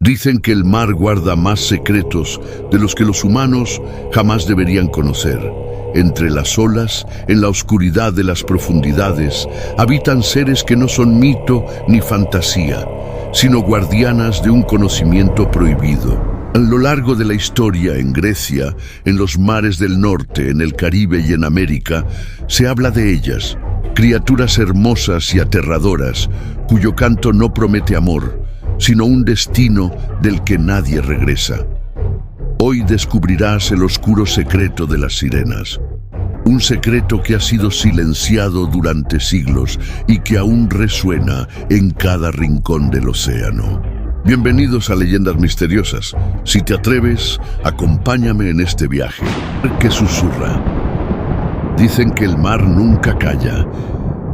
Dicen que el mar guarda más secretos de los que los humanos jamás deberían conocer. Entre las olas, en la oscuridad de las profundidades, habitan seres que no son mito ni fantasía, sino guardianas de un conocimiento prohibido. A lo largo de la historia, en Grecia, en los mares del norte, en el Caribe y en América, se habla de ellas, criaturas hermosas y aterradoras, cuyo canto no promete amor, sino un destino del que nadie regresa. Hoy descubrirás el oscuro secreto de las sirenas. Un secreto que ha sido silenciado durante siglos y que aún resuena en cada rincón del océano. Bienvenidos a Leyendas Misteriosas. Si te atreves, acompáñame en este viaje. Que susurra. Dicen que el mar nunca calla,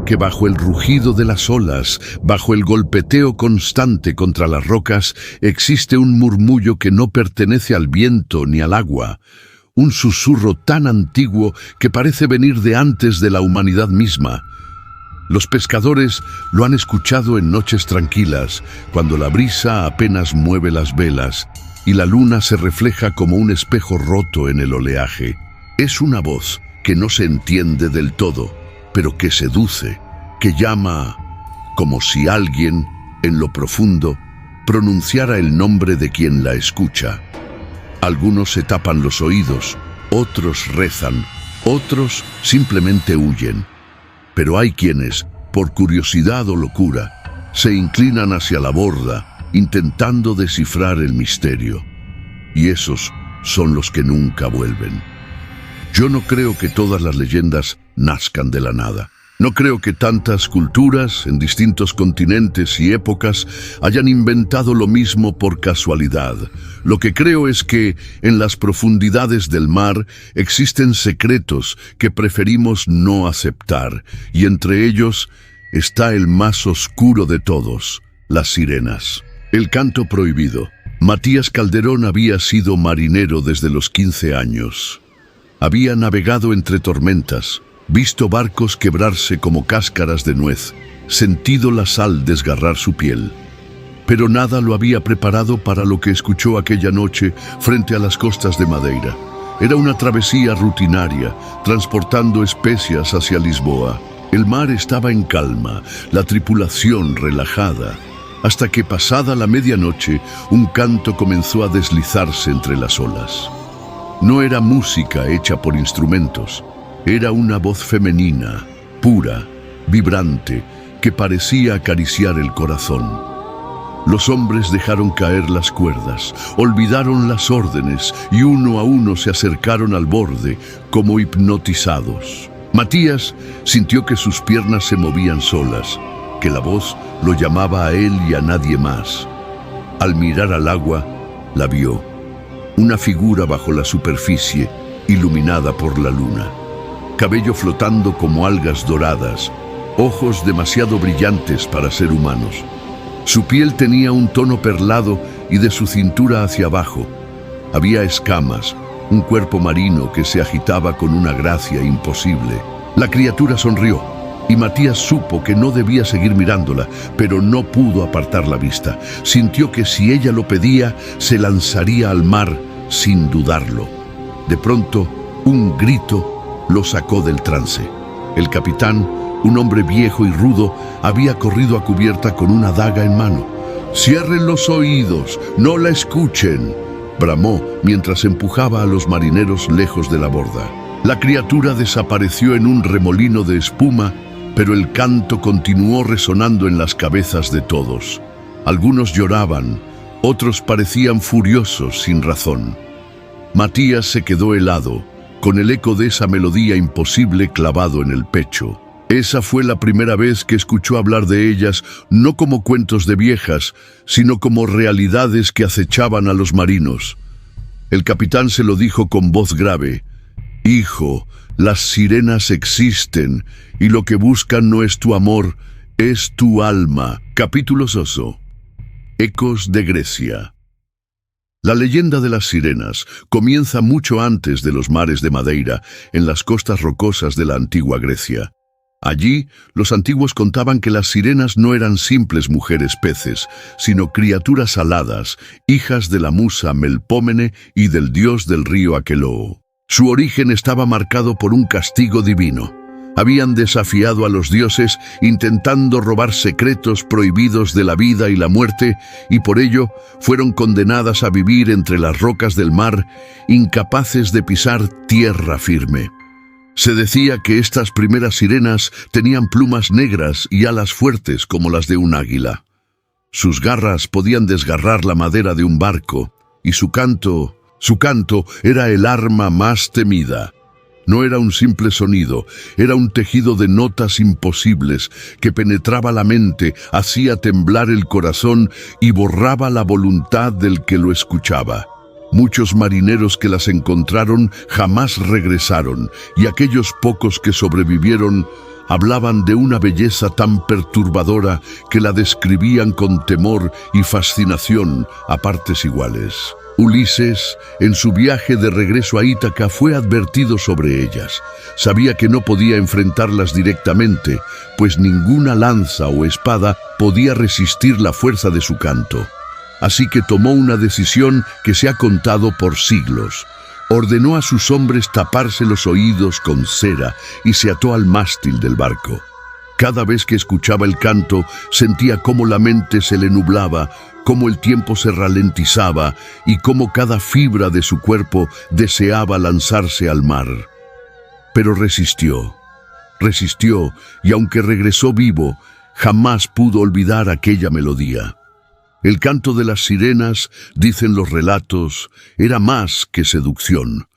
que bajo el rugido de las olas, bajo el golpeteo constante contra las rocas, existe un murmullo que no pertenece al viento ni al agua. Un susurro tan antiguo que parece venir de antes de la humanidad misma. Los pescadores lo han escuchado en noches tranquilas, cuando la brisa apenas mueve las velas y la luna se refleja como un espejo roto en el oleaje. Es una voz que no se entiende del todo, pero que seduce, que llama, como si alguien, en lo profundo, pronunciara el nombre de quien la escucha. Algunos se tapan los oídos, otros rezan, otros simplemente huyen. Pero hay quienes, por curiosidad o locura, se inclinan hacia la borda, intentando descifrar el misterio. Y esos son los que nunca vuelven. Yo no creo que todas las leyendas nazcan de la nada. No creo que tantas culturas, en distintos continentes y épocas, hayan inventado lo mismo por casualidad. Lo que creo es que, en las profundidades del mar, existen secretos que preferimos no aceptar, y entre ellos está el más oscuro de todos, las sirenas. El canto prohibido. Matías Calderón había sido marinero desde los 15 años. Había navegado entre tormentas, visto barcos quebrarse como cáscaras de nuez, sentido la sal desgarrar su piel. Pero nada lo había preparado para lo que escuchó aquella noche frente a las costas de Madeira. Era una travesía rutinaria, transportando especias hacia Lisboa. El mar estaba en calma, la tripulación relajada, hasta que pasada la medianoche, un canto comenzó a deslizarse entre las olas. No era música hecha por instrumentos. Era una voz femenina, pura, vibrante, que parecía acariciar el corazón. Los hombres dejaron caer las cuerdas, olvidaron las órdenes y uno a uno se acercaron al borde, como hipnotizados. Matías sintió que sus piernas se movían solas, que la voz lo llamaba a él y a nadie más. Al mirar al agua, la vio. Una figura bajo la superficie, iluminada por la luna. Cabello flotando como algas doradas, ojos demasiado brillantes para ser humanos. Su piel tenía un tono perlado y de su cintura hacia abajo había escamas, un cuerpo marino que se agitaba con una gracia imposible. La criatura sonrió y Matías supo que no debía seguir mirándola, pero no pudo apartar la vista. Sintió que si ella lo pedía, se lanzaría al mar sin dudarlo. De pronto, un grito lo sacó del trance. El capitán, un hombre viejo y rudo, había corrido a cubierta con una daga en mano. «¡Cierren los oídos! ¡No la escuchen!», bramó mientras empujaba a los marineros lejos de la borda. La criatura desapareció en un remolino de espuma, pero el canto continuó resonando en las cabezas de todos. Algunos lloraban, otros parecían furiosos sin razón. Matías se quedó helado, con el eco de esa melodía imposible clavado en el pecho. Esa fue la primera vez que escuchó hablar de ellas, no como cuentos de viejas, sino como realidades que acechaban a los marinos. El capitán se lo dijo con voz grave: «Hijo, las sirenas existen, y lo que buscan no es tu amor, es tu alma». Capítulo 8. Ecos de Grecia. La leyenda de las sirenas comienza mucho antes de los mares de Madeira, en las costas rocosas de la antigua Grecia. Allí, los antiguos contaban que las sirenas no eran simples mujeres peces, sino criaturas aladas, hijas de la musa Melpómene y del dios del río Aqueloo. Su origen estaba marcado por un castigo divino. Habían desafiado a los dioses intentando robar secretos prohibidos de la vida y la muerte, y por ello fueron condenadas a vivir entre las rocas del mar, incapaces de pisar tierra firme. Se decía que estas primeras sirenas tenían plumas negras y alas fuertes como las de un águila. Sus garras podían desgarrar la madera de un barco, y su canto era el arma más temida. No era un simple sonido, era un tejido de notas imposibles que penetraba la mente, hacía temblar el corazón y borraba la voluntad del que lo escuchaba. Muchos marineros que las encontraron jamás regresaron, y aquellos pocos que sobrevivieron hablaban de una belleza tan perturbadora que la describían con temor y fascinación a partes iguales. Ulises, en su viaje de regreso a Ítaca, fue advertido sobre ellas. Sabía que no podía enfrentarlas directamente, pues ninguna lanza o espada podía resistir la fuerza de su canto. Así que tomó una decisión que se ha contado por siglos. Ordenó a sus hombres taparse los oídos con cera y se ató al mástil del barco. Cada vez que escuchaba el canto, sentía cómo la mente se le nublaba, cómo el tiempo se ralentizaba y cómo cada fibra de su cuerpo deseaba lanzarse al mar. Pero resistió, y aunque regresó vivo, jamás pudo olvidar aquella melodía. El canto de las sirenas, dicen los relatos, era más que seducción.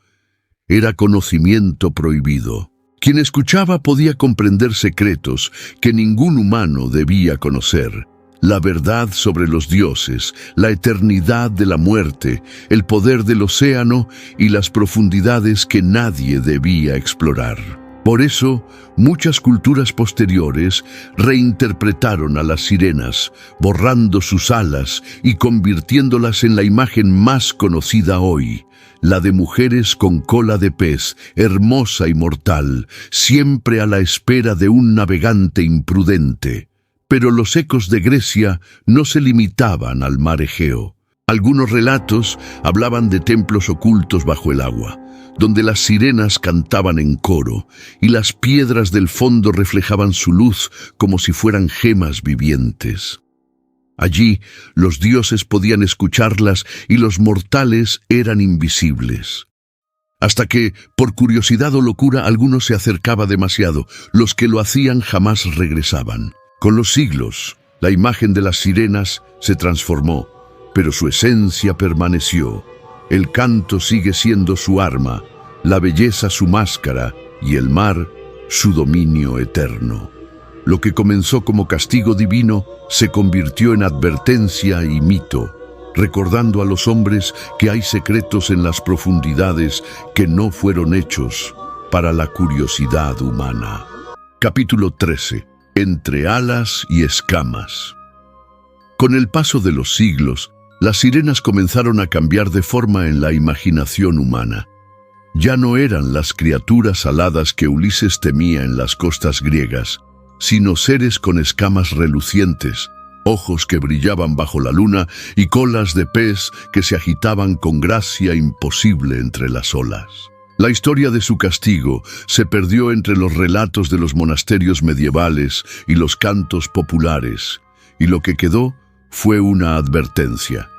Era conocimiento prohibido. Quien escuchaba podía comprender secretos que ningún humano debía conocer. La verdad sobre los dioses, la eternidad de la muerte, el poder del océano y las profundidades que nadie debía explorar. Por eso, muchas culturas posteriores reinterpretaron a las sirenas, borrando sus alas y convirtiéndolas en la imagen más conocida hoy, la de mujeres con cola de pez, hermosa y mortal, siempre a la espera de un navegante imprudente. Pero los ecos de Grecia no se limitaban al mar Egeo. Algunos relatos hablaban de templos ocultos bajo el agua, donde las sirenas cantaban en coro y las piedras del fondo reflejaban su luz como si fueran gemas vivientes. Allí los dioses podían escucharlas y los mortales eran invisibles. Hasta que, por curiosidad o locura, alguno se acercaba demasiado. Los que lo hacían jamás regresaban. Con los siglos, la imagen de las sirenas se transformó, pero su esencia permaneció. El canto sigue siendo su arma, la belleza su máscara y el mar su dominio eterno. Lo que comenzó como castigo divino se convirtió en advertencia y mito, recordando a los hombres que hay secretos en las profundidades que no fueron hechos para la curiosidad humana. Capítulo 13. Entre alas y escamas. Con el paso de los siglos, las sirenas comenzaron a cambiar de forma en la imaginación humana. Ya no eran las criaturas aladas que Ulises temía en las costas griegas, sino seres con escamas relucientes, ojos que brillaban bajo la luna y colas de pez que se agitaban con gracia imposible entre las olas. La historia de su castigo se perdió entre los relatos de los monasterios medievales y los cantos populares, y lo que quedó fue una advertencia.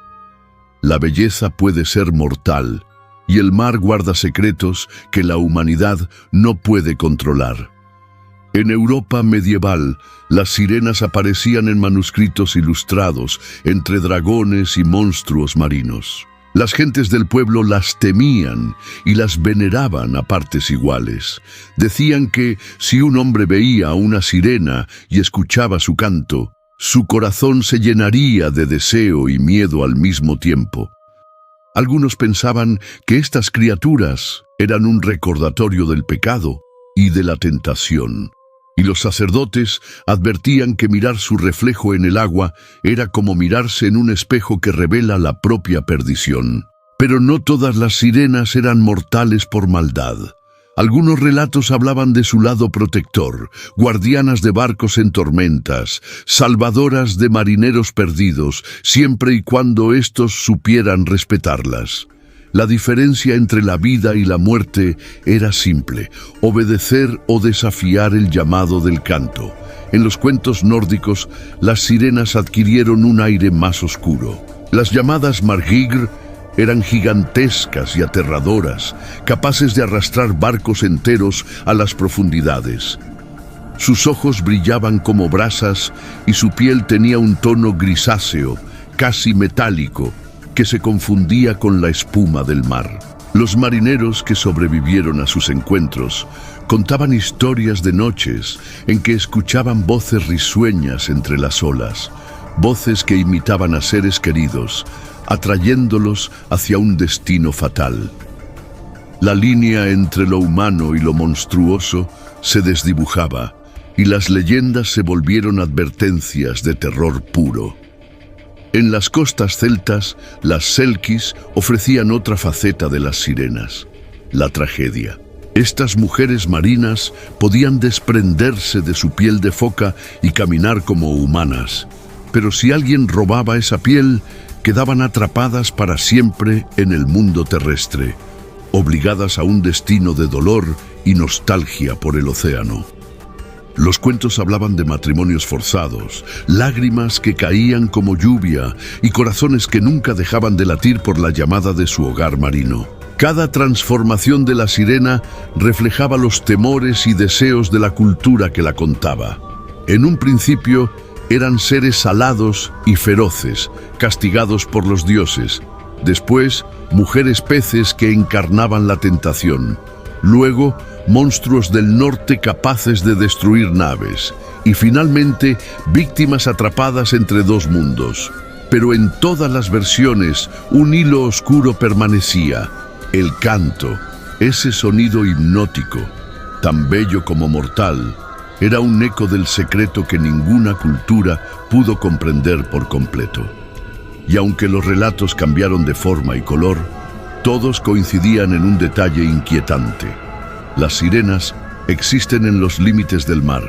La belleza puede ser mortal, y el mar guarda secretos que la humanidad no puede controlar. En Europa medieval, las sirenas aparecían en manuscritos ilustrados, entre dragones y monstruos marinos. Las gentes del pueblo las temían y las veneraban a partes iguales. Decían que si un hombre veía a una sirena y escuchaba su canto, su corazón se llenaría de deseo y miedo al mismo tiempo. Algunos pensaban que estas criaturas eran un recordatorio del pecado y de la tentación, y los sacerdotes advertían que mirar su reflejo en el agua era como mirarse en un espejo que revela la propia perdición. Pero no todas las sirenas eran mortales por maldad. Algunos relatos hablaban de su lado protector, guardianas de barcos en tormentas, salvadoras de marineros perdidos, siempre y cuando éstos supieran respetarlas. La diferencia entre la vida y la muerte era simple: obedecer o desafiar el llamado del canto. En los cuentos nórdicos, las sirenas adquirieron un aire más oscuro. Las llamadas Margir eran gigantescas y aterradoras, capaces de arrastrar barcos enteros a las profundidades. Sus ojos brillaban como brasas y su piel tenía un tono grisáceo, casi metálico, que se confundía con la espuma del mar. Los marineros que sobrevivieron a sus encuentros contaban historias de noches en que escuchaban voces risueñas entre las olas, voces que imitaban a seres queridos, atrayéndolos hacia un destino fatal. La línea entre lo humano y lo monstruoso se desdibujaba, y las leyendas se volvieron advertencias de terror puro. En las costas celtas, las selkis ofrecían otra faceta de las sirenas: la tragedia. Estas mujeres marinas podían desprenderse de su piel de foca y caminar como humanas, pero si alguien robaba esa piel, quedaban atrapadas para siempre en el mundo terrestre, obligadas a un destino de dolor y nostalgia por el océano. Los cuentos hablaban de matrimonios forzados, lágrimas que caían como lluvia y corazones que nunca dejaban de latir por la llamada de su hogar marino. Cada transformación de la sirena reflejaba los temores y deseos de la cultura que la contaba. En un principio, eran seres salados y feroces, castigados por los dioses. Después, mujeres peces que encarnaban la tentación. Luego, monstruos del norte capaces de destruir naves. Y finalmente, víctimas atrapadas entre dos mundos. Pero en todas las versiones, un hilo oscuro permanecía: el canto, ese sonido hipnótico, tan bello como mortal. Era un eco del secreto que ninguna cultura pudo comprender por completo. Y aunque los relatos cambiaron de forma y color, todos coincidían en un detalle inquietante: las sirenas existen en los límites del mar,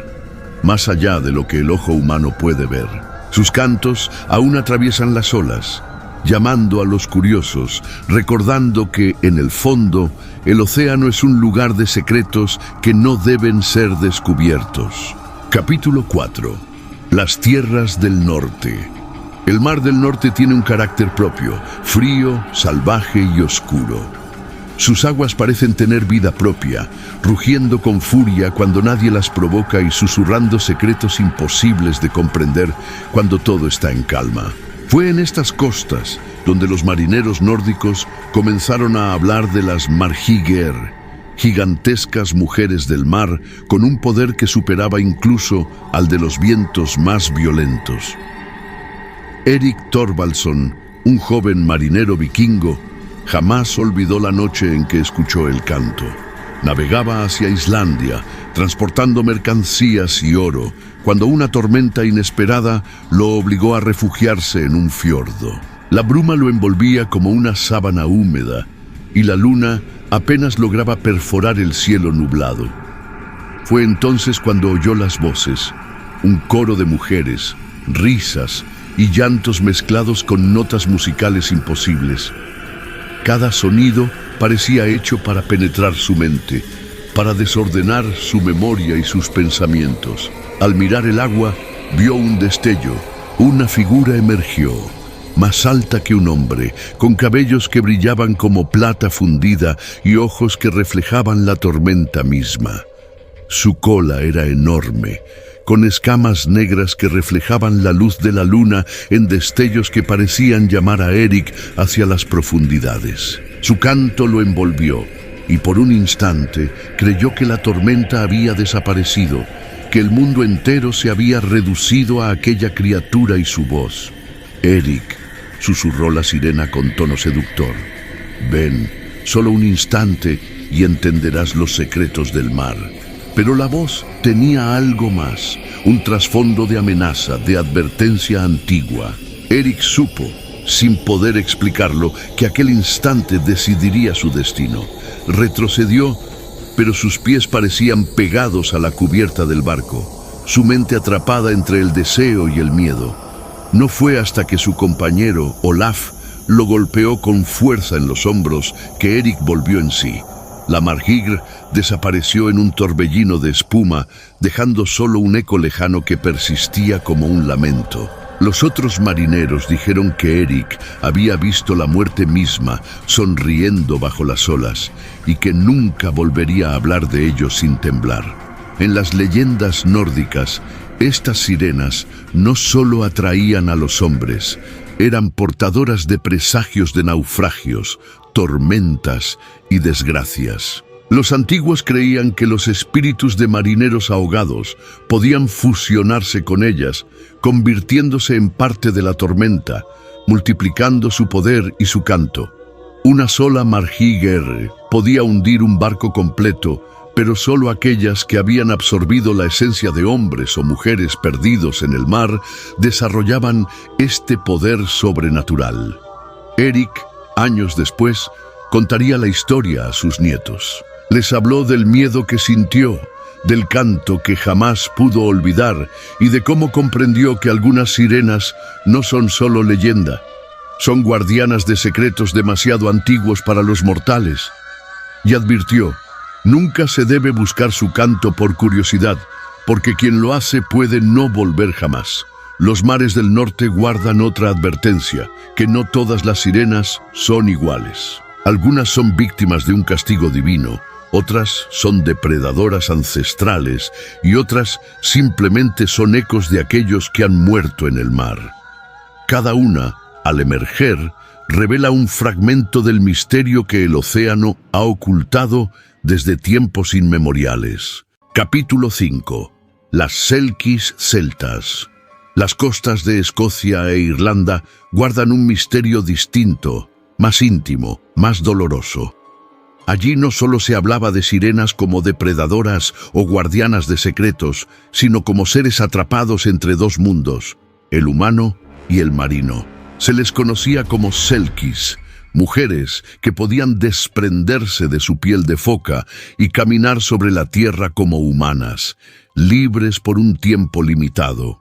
más allá de lo que el ojo humano puede ver. Sus cantos aún atraviesan las olas, llamando a los curiosos, recordando que, en el fondo, el océano es un lugar de secretos que no deben ser descubiertos. Capítulo 4. Las tierras del norte. El mar del norte tiene un carácter propio, frío, salvaje y oscuro. Sus aguas parecen tener vida propia, rugiendo con furia cuando nadie las provoca y susurrando secretos imposibles de comprender cuando todo está en calma. Fue en estas costas donde los marineros nórdicos comenzaron a hablar de las Margir, gigantescas mujeres del mar con un poder que superaba incluso al de los vientos más violentos. Erik Thorvaldsson, un joven marinero vikingo, jamás olvidó la noche en que escuchó el canto. Navegaba hacia Islandia, transportando mercancías y oro, cuando una tormenta inesperada lo obligó a refugiarse en un fiordo. La bruma lo envolvía como una sábana húmeda, y la luna apenas lograba perforar el cielo nublado. Fue entonces cuando oyó las voces, un coro de mujeres, risas y llantos mezclados con notas musicales imposibles. Cada sonido parecía hecho para penetrar su mente, para desordenar su memoria y sus pensamientos. Al mirar el agua, vio un destello. Una figura emergió, más alta que un hombre, con cabellos que brillaban como plata fundida y ojos que reflejaban la tormenta misma. Su cola era enorme, con escamas negras que reflejaban la luz de la luna en destellos que parecían llamar a Erik hacia las profundidades. Su canto lo envolvió, y por un instante creyó que la tormenta había desaparecido, que el mundo entero se había reducido a aquella criatura y su voz. «Erik», susurró la sirena con tono seductor, «ven, solo un instante y entenderás los secretos del mar». Pero la voz tenía algo más, un trasfondo de amenaza, de advertencia antigua. Erik supo, sin poder explicarlo, que aquel instante decidiría su destino. Retrocedió, pero sus pies parecían pegados a la cubierta del barco, su mente atrapada entre el deseo y el miedo. No fue hasta que su compañero, Olaf, lo golpeó con fuerza en los hombros que Eric volvió en sí. La Marhygr desapareció en un torbellino de espuma, dejando solo un eco lejano que persistía como un lamento. Los otros marineros dijeron que Eric había visto la muerte misma sonriendo bajo las olas y que nunca volvería a hablar de ello sin temblar. En las leyendas nórdicas, estas sirenas no solo atraían a los hombres, eran portadoras de presagios de naufragios, tormentas y desgracias. Los antiguos creían que los espíritus de marineros ahogados podían fusionarse con ellas, convirtiéndose en parte de la tormenta, multiplicando su poder y su canto. Una sola Marhygr podía hundir un barco completo, pero solo aquellas que habían absorbido la esencia de hombres o mujeres perdidos en el mar desarrollaban este poder sobrenatural. Eric, años después, contaría la historia a sus nietos. Les habló del miedo que sintió, del canto que jamás pudo olvidar y de cómo comprendió que algunas sirenas no son solo leyenda, son guardianas de secretos demasiado antiguos para los mortales. Y advirtió: nunca se debe buscar su canto por curiosidad, porque quien lo hace puede no volver jamás. Los mares del norte guardan otra advertencia, que no todas las sirenas son iguales. Algunas son víctimas de un castigo divino, otras son depredadoras ancestrales y otras simplemente son ecos de aquellos que han muerto en el mar. Cada una, al emerger, revela un fragmento del misterio que el océano ha ocultado desde tiempos inmemoriales. Capítulo 5. Las Selkies celtas. Las costas de Escocia e Irlanda guardan un misterio distinto, más íntimo, más doloroso. Allí no solo se hablaba de sirenas como depredadoras o guardianas de secretos, sino como seres atrapados entre dos mundos, el humano y el marino. Se les conocía como Selkies, mujeres que podían desprenderse de su piel de foca y caminar sobre la tierra como humanas, libres por un tiempo limitado.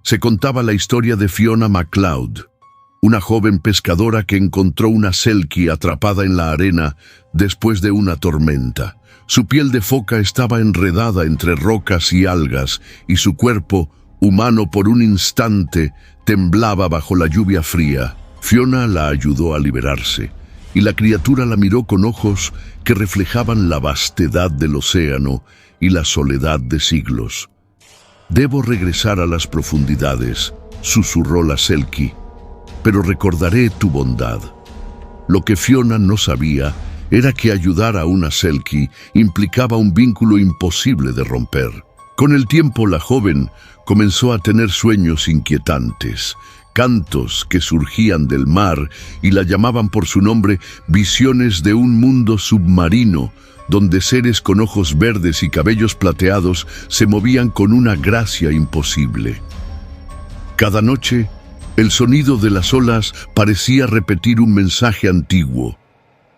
Se contaba la historia de Fiona MacLeod, una joven pescadora que encontró una Selkie atrapada en la arena después de una tormenta. Su piel de foca estaba enredada entre rocas y algas y su cuerpo, humano por un instante, temblaba bajo la lluvia fría. Fiona la ayudó a liberarse y la criatura la miró con ojos que reflejaban la vastedad del océano y la soledad de siglos. «Debo regresar a las profundidades», susurró la Selkie, «pero recordaré tu bondad». Lo que Fiona no sabía era que ayudar a una Selkie implicaba un vínculo imposible de romper. Con el tiempo la joven comenzó a tener sueños inquietantes, cantos que surgían del mar y la llamaban por su nombre, visiones de un mundo submarino, donde seres con ojos verdes y cabellos plateados se movían con una gracia imposible. Cada noche, el sonido de las olas parecía repetir un mensaje antiguo: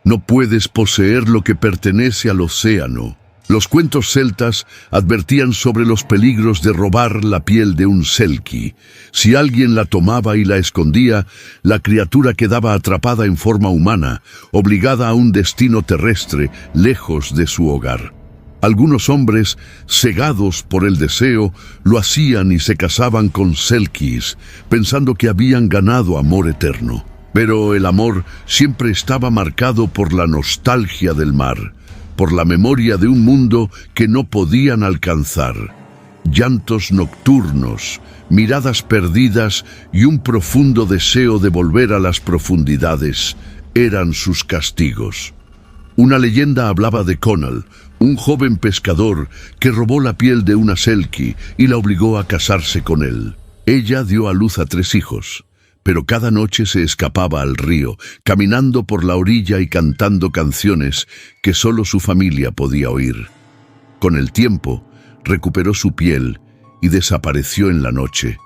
no puedes poseer lo que pertenece al océano. Los cuentos celtas advertían sobre los peligros de robar la piel de un Selkie. Si alguien la tomaba y la escondía, la criatura quedaba atrapada en forma humana, obligada a un destino terrestre, lejos de su hogar. Algunos hombres, cegados por el deseo, lo hacían y se casaban con Selkies, pensando que habían ganado amor eterno. Pero el amor siempre estaba marcado por la nostalgia del mar, por la memoria de un mundo que no podían alcanzar. Llantos nocturnos, miradas perdidas y un profundo deseo de volver a las profundidades eran sus castigos. Una leyenda hablaba de Conall, un joven pescador que robó la piel de una Selkie y la obligó a casarse con él. Ella dio a luz a 3 hijos. Pero cada noche se escapaba al río, caminando por la orilla y cantando canciones que solo su familia podía oír. Con el tiempo, recuperó su piel y desapareció en la noche,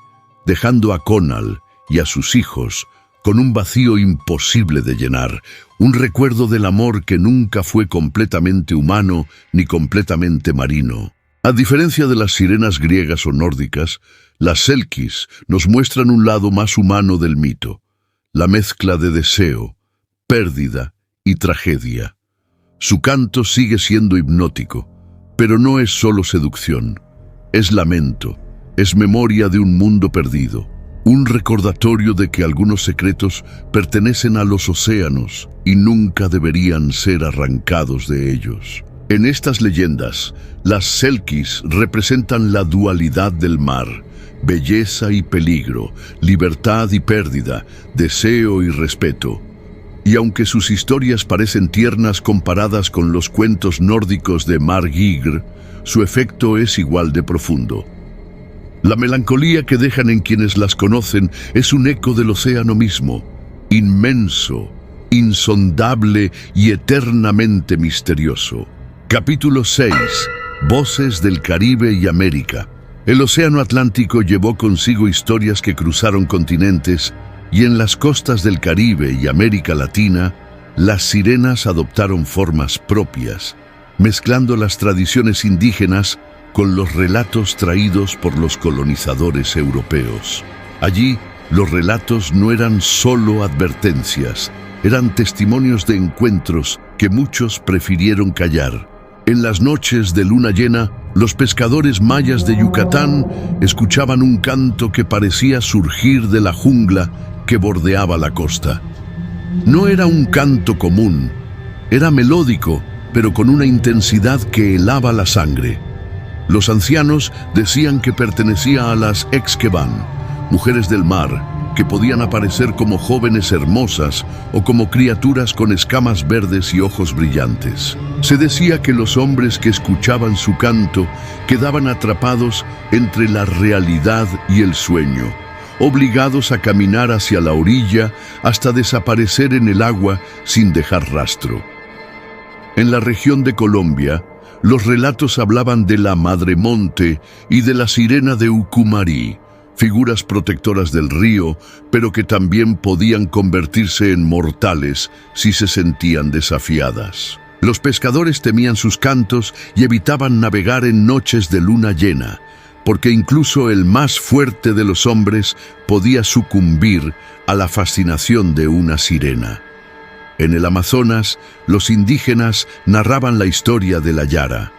dejando a Conall y a sus hijos con un vacío imposible de llenar, un recuerdo del amor que nunca fue completamente humano ni completamente marino. A diferencia de las sirenas griegas o nórdicas, las selkis nos muestran un lado más humano del mito, la mezcla de deseo, pérdida y tragedia. Su canto sigue siendo hipnótico, pero no es solo seducción, es lamento, es memoria de un mundo perdido, un recordatorio de que algunos secretos pertenecen a los océanos y nunca deberían ser arrancados de ellos. En estas leyendas, las selkis representan la dualidad del mar, belleza y peligro, libertad y pérdida, deseo y respeto. Y aunque sus historias parecen tiernas comparadas con los cuentos nórdicos de Mar Gigr, su efecto es igual de profundo. La melancolía que dejan en quienes las conocen es un eco del océano mismo, inmenso, insondable y eternamente misterioso. Capítulo 6. Voces del Caribe y América. El océano Atlántico llevó consigo historias que cruzaron continentes, y en las costas del Caribe y América Latina, las sirenas adoptaron formas propias, mezclando las tradiciones indígenas con los relatos traídos por los colonizadores europeos. Allí, los relatos no eran solo advertencias, eran testimonios de encuentros que muchos prefirieron callar. En las noches de luna llena, los pescadores mayas de Yucatán escuchaban un canto que parecía surgir de la jungla que bordeaba la costa. No era un canto común, era melódico, pero con una intensidad que helaba la sangre. Los ancianos decían que pertenecía a las Exqueban, mujeres del mar, que podían aparecer como jóvenes hermosas o como criaturas con escamas verdes y ojos brillantes. Se decía que los hombres que escuchaban su canto quedaban atrapados entre la realidad y el sueño, obligados a caminar hacia la orilla hasta desaparecer en el agua sin dejar rastro. En la región de Colombia, los relatos hablaban de la Madre Monte y de la sirena de Ucumari, figuras protectoras del río, pero que también podían convertirse en mortales si se sentían desafiadas. Los pescadores temían sus cantos y evitaban navegar en noches de luna llena, porque incluso el más fuerte de los hombres podía sucumbir a la fascinación de una sirena. En el Amazonas, los indígenas narraban la historia de la Yara,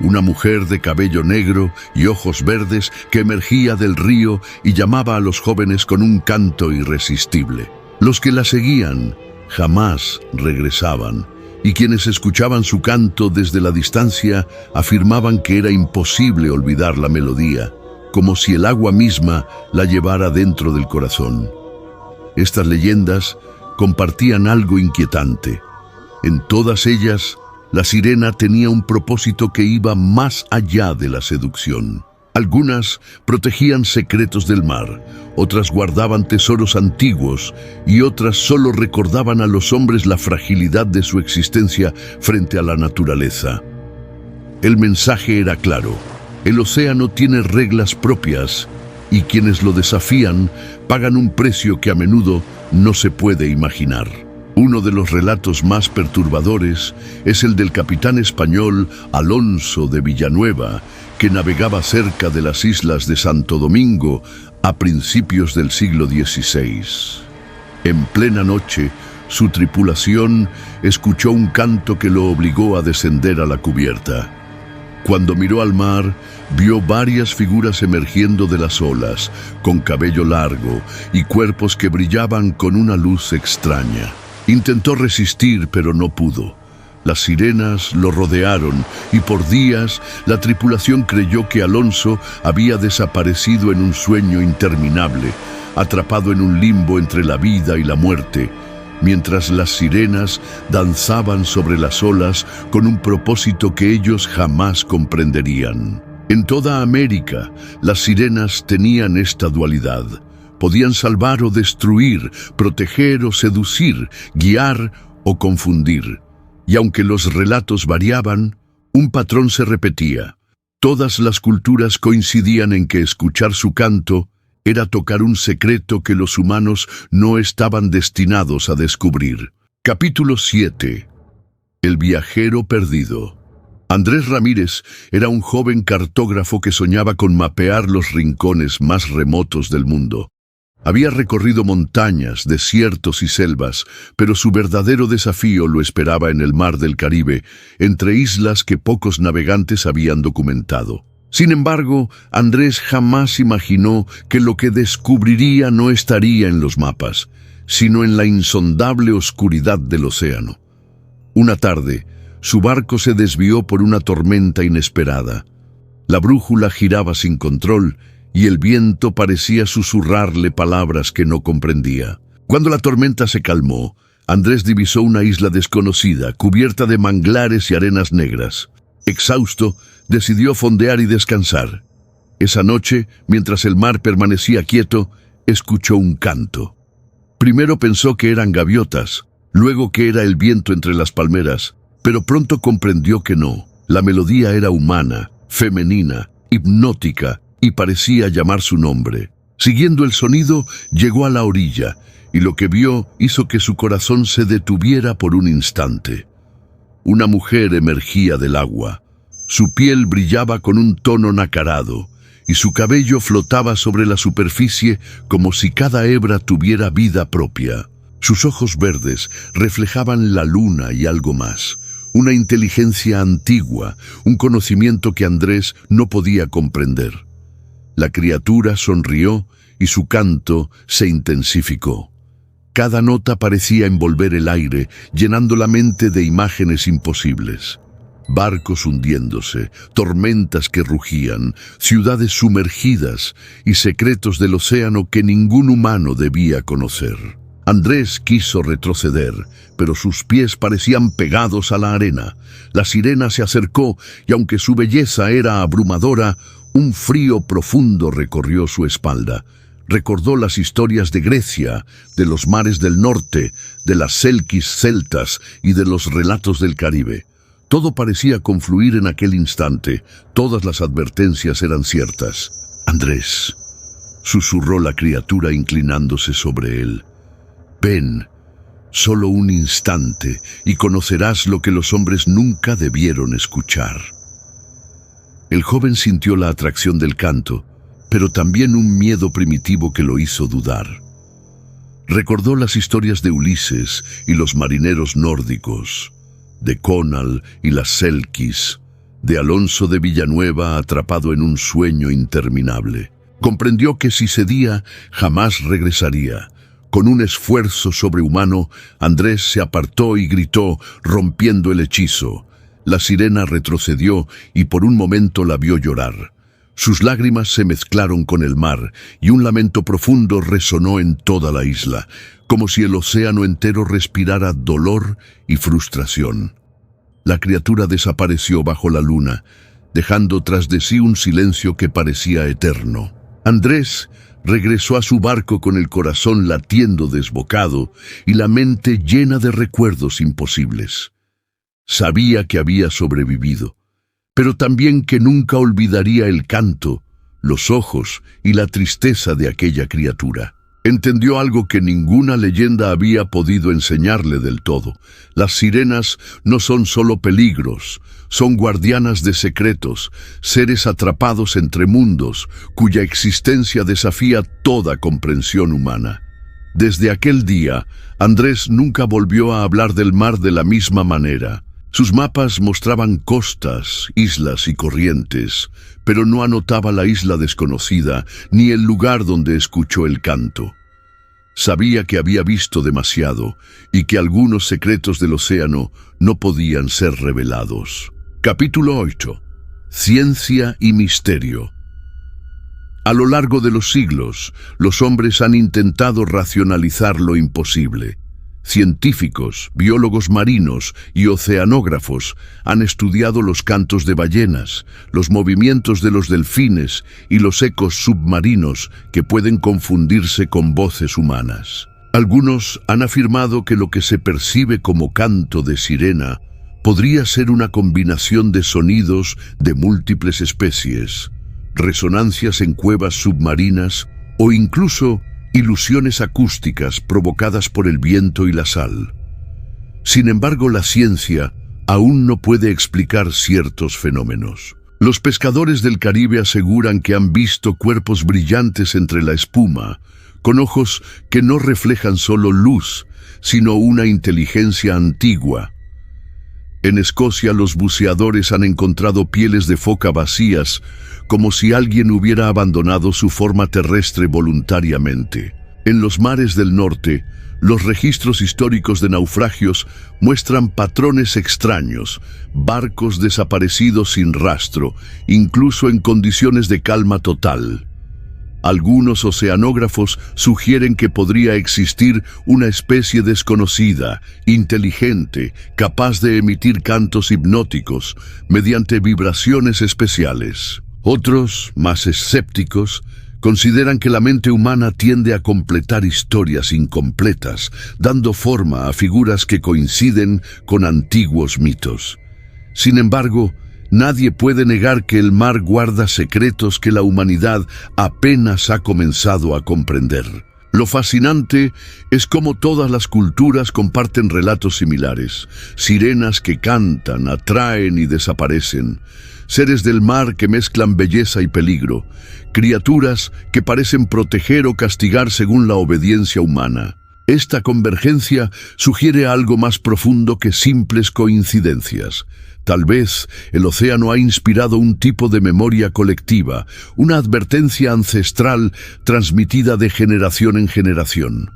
una mujer de cabello negro y ojos verdes que emergía del río y llamaba a los jóvenes con un canto irresistible. Los que la seguían jamás regresaban, y quienes escuchaban su canto desde la distancia afirmaban que era imposible olvidar la melodía, como si el agua misma la llevara dentro del corazón. Estas leyendas compartían algo inquietante. En todas ellas, la sirena tenía un propósito que iba más allá de la seducción. Algunas protegían secretos del mar, otras guardaban tesoros antiguos y otras solo recordaban a los hombres la fragilidad de su existencia frente a la naturaleza. El mensaje era claro: el océano tiene reglas propias y quienes lo desafían pagan un precio que a menudo no se puede imaginar. Uno de los relatos más perturbadores es el del capitán español Alonso de Villanueva, que navegaba cerca de las islas de Santo Domingo a principios del siglo XVI. En plena noche, su tripulación escuchó un canto que lo obligó a descender a la cubierta. Cuando miró al mar, vio varias figuras emergiendo de las olas, con cabello largo y cuerpos que brillaban con una luz extraña. Intentó resistir, pero no pudo. Las sirenas lo rodearon y por días la tripulación creyó que Alonso había desaparecido en un sueño interminable, atrapado en un limbo entre la vida y la muerte, mientras las sirenas danzaban sobre las olas con un propósito que ellos jamás comprenderían. En toda América, las sirenas tenían esta dualidad. Podían salvar o destruir, proteger o seducir, guiar o confundir. Y aunque los relatos variaban, un patrón se repetía. Todas las culturas coincidían en que escuchar su canto era tocar un secreto que los humanos no estaban destinados a descubrir. Capítulo 7. El viajero perdido. Andrés Ramírez era un joven cartógrafo que soñaba con mapear los rincones más remotos del mundo. Había recorrido montañas, desiertos y selvas, pero su verdadero desafío lo esperaba en el mar del Caribe, entre islas que pocos navegantes habían documentado. Sin embargo, Andrés jamás imaginó que lo que descubriría no estaría en los mapas, sino en la insondable oscuridad del océano. Una tarde, su barco se desvió por una tormenta inesperada. La brújula giraba sin control y el viento parecía susurrarle palabras que no comprendía. Cuando la tormenta se calmó, Andrés divisó una isla desconocida, cubierta de manglares y arenas negras. Exhausto, decidió fondear y descansar. Esa noche, mientras el mar permanecía quieto, escuchó un canto. Primero pensó que eran gaviotas, luego que era el viento entre las palmeras, pero pronto comprendió que no. La melodía era humana, femenina, hipnótica, y parecía llamar su nombre. Siguiendo el sonido, llegó a la orilla, y lo que vio hizo que su corazón se detuviera por un instante. Una mujer emergía del agua. Su piel brillaba con un tono nacarado, y su cabello flotaba sobre la superficie como si cada hebra tuviera vida propia. Sus ojos verdes reflejaban la luna y algo más. Una inteligencia antigua, un conocimiento que Andrés no podía comprender. La criatura sonrió y su canto se intensificó. Cada nota parecía envolver el aire, llenando la mente de imágenes imposibles. Barcos hundiéndose, tormentas que rugían, ciudades sumergidas y secretos del océano que ningún humano debía conocer. Andrés quiso retroceder, pero sus pies parecían pegados a la arena. La sirena se acercó y aunque su belleza era abrumadora, un frío profundo recorrió su espalda. Recordó las historias de Grecia, de los mares del norte, de las selquis celtas y de los relatos del Caribe. Todo parecía confluir en aquel instante. Todas las advertencias eran ciertas. «Andrés», susurró la criatura inclinándose sobre él. «Ven, solo un instante, y conocerás lo que los hombres nunca debieron escuchar». El joven sintió la atracción del canto, pero también un miedo primitivo que lo hizo dudar. Recordó las historias de Ulises y los marineros nórdicos, de Conal y las selquis, de Alonso de Villanueva atrapado en un sueño interminable. Comprendió que si cedía, jamás regresaría. Con un esfuerzo sobrehumano, Andrés se apartó y gritó, rompiendo el hechizo. La sirena retrocedió y por un momento la vio llorar. Sus lágrimas se mezclaron con el mar y un lamento profundo resonó en toda la isla, como si el océano entero respirara dolor y frustración. La criatura desapareció bajo la luna, dejando tras de sí un silencio que parecía eterno. Andrés regresó a su barco con el corazón latiendo desbocado y la mente llena de recuerdos imposibles. Sabía que había sobrevivido, pero también que nunca olvidaría el canto, los ojos y la tristeza de aquella criatura. Entendió algo que ninguna leyenda había podido enseñarle del todo. Las sirenas no son solo peligros, son guardianas de secretos, seres atrapados entre mundos, cuya existencia desafía toda comprensión humana. Desde aquel día, Andrés nunca volvió a hablar del mar de la misma manera. Sus mapas mostraban costas, islas y corrientes, pero no anotaba la isla desconocida ni el lugar donde escuchó el canto. Sabía que había visto demasiado y que algunos secretos del océano no podían ser revelados. Capítulo 8. Ciencia y misterio. A lo largo de los siglos, los hombres han intentado racionalizar lo imposible. Científicos, biólogos marinos y oceanógrafos han estudiado los cantos de ballenas, los movimientos de los delfines y los ecos submarinos que pueden confundirse con voces humanas. Algunos han afirmado que lo que se percibe como canto de sirena podría ser una combinación de sonidos de múltiples especies, resonancias en cuevas submarinas o incluso ilusiones acústicas provocadas por el viento y la sal. Sin embargo, la ciencia aún no puede explicar ciertos fenómenos. Los pescadores del Caribe aseguran que han visto cuerpos brillantes entre la espuma, con ojos que no reflejan solo luz, sino una inteligencia antigua. En Escocia, los buceadores han encontrado pieles de foca vacías, como si alguien hubiera abandonado su forma terrestre voluntariamente. En los mares del norte, los registros históricos de naufragios muestran patrones extraños, barcos desaparecidos sin rastro, incluso en condiciones de calma total. Algunos oceanógrafos sugieren que podría existir una especie desconocida, inteligente, capaz de emitir cantos hipnóticos mediante vibraciones especiales. Otros, más escépticos, consideran que la mente humana tiende a completar historias incompletas, dando forma a figuras que coinciden con antiguos mitos. Sin embargo, nadie puede negar que el mar guarda secretos que la humanidad apenas ha comenzado a comprender. Lo fascinante es cómo todas las culturas comparten relatos similares, sirenas que cantan, atraen y desaparecen, seres del mar que mezclan belleza y peligro, criaturas que parecen proteger o castigar según la obediencia humana. Esta convergencia sugiere algo más profundo que simples coincidencias. Tal vez el océano ha inspirado un tipo de memoria colectiva, una advertencia ancestral transmitida de generación en generación.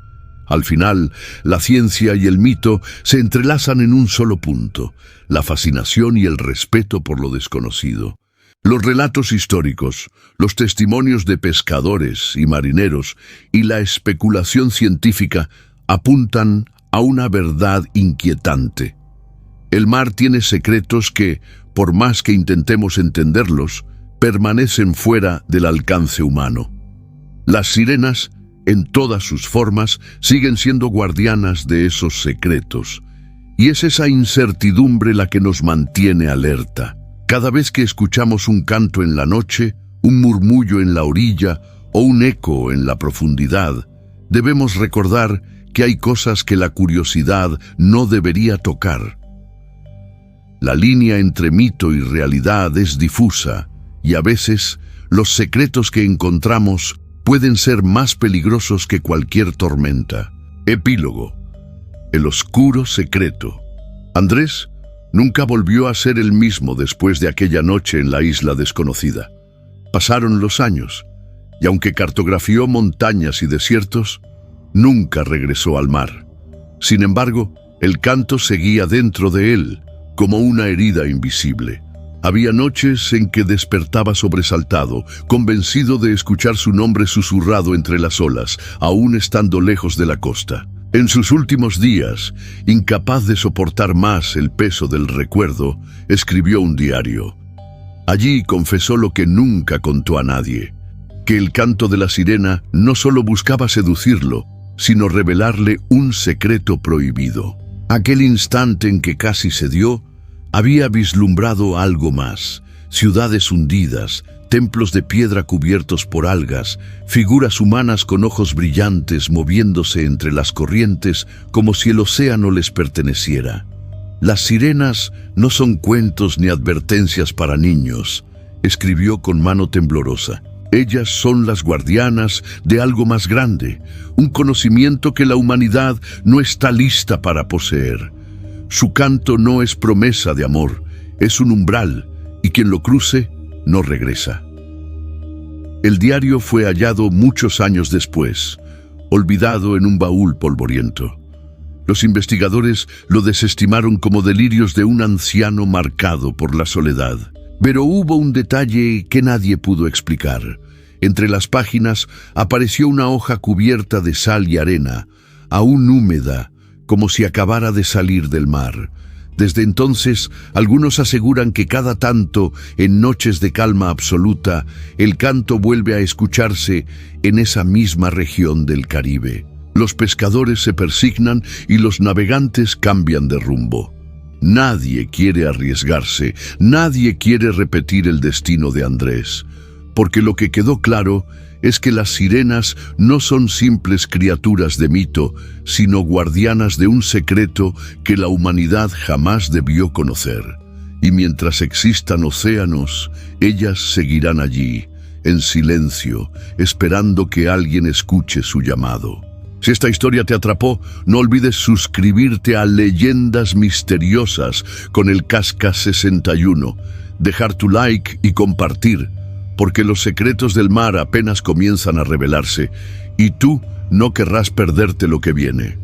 Al final, la ciencia y el mito se entrelazan en un solo punto: la fascinación y el respeto por lo desconocido. Los relatos históricos, los testimonios de pescadores y marineros y la especulación científica apuntan a una verdad inquietante. El mar tiene secretos que, por más que intentemos entenderlos, permanecen fuera del alcance humano. Las sirenas, en todas sus formas, siguen siendo guardianas de esos secretos, y es esa incertidumbre la que nos mantiene alerta. Cada vez que escuchamos un canto en la noche, un murmullo en la orilla o un eco en la profundidad, debemos recordar que hay cosas que la curiosidad no debería tocar. La línea entre mito y realidad es difusa, y a veces los secretos que encontramos pueden ser más peligrosos que cualquier tormenta. Epílogo. El oscuro secreto. Andrés nunca volvió a ser el mismo después de aquella noche en la isla desconocida. Pasaron los años, y aunque cartografió montañas y desiertos, nunca regresó al mar. Sin embargo, el canto seguía dentro de él, como una herida invisible. Había noches en que despertaba sobresaltado, convencido de escuchar su nombre susurrado entre las olas, aún estando lejos de la costa. En sus últimos días, incapaz de soportar más el peso del recuerdo, escribió un diario. Allí confesó lo que nunca contó a nadie: que el canto de la sirena no solo buscaba seducirlo, sino revelarle un secreto prohibido. Aquel instante en que casi cedió, había vislumbrado algo más: ciudades hundidas, templos de piedra cubiertos por algas, figuras humanas con ojos brillantes moviéndose entre las corrientes como si el océano les perteneciera. Las sirenas no son cuentos ni advertencias para niños, escribió con mano temblorosa. Ellas son las guardianas de algo más grande, un conocimiento que la humanidad no está lista para poseer. Su canto no es promesa de amor, es un umbral, y quien lo cruce no regresa. El diario fue hallado muchos años después, olvidado en un baúl polvoriento. Los investigadores lo desestimaron como delirios de un anciano marcado por la soledad. Pero hubo un detalle que nadie pudo explicar. Entre las páginas apareció una hoja cubierta de sal y arena, aún húmeda, como si acabara de salir del mar. Desde entonces, algunos aseguran que cada tanto, en noches de calma absoluta, el canto vuelve a escucharse en esa misma región del Caribe. Los pescadores se persignan y los navegantes cambian de rumbo. Nadie quiere arriesgarse, nadie quiere repetir el destino de Andrés. porque lo que quedó claro es que las sirenas no son simples criaturas de mito, sino guardianas de un secreto que la humanidad jamás debió conocer. Y mientras existan océanos, ellas seguirán allí, en silencio, esperando que alguien escuche su llamado. Si esta historia te atrapó, no olvides suscribirte a Leyendas Misteriosas con el Casca 61, dejar tu like y compartir, porque los secretos del mar apenas comienzan a revelarse y tú no querrás perderte lo que viene.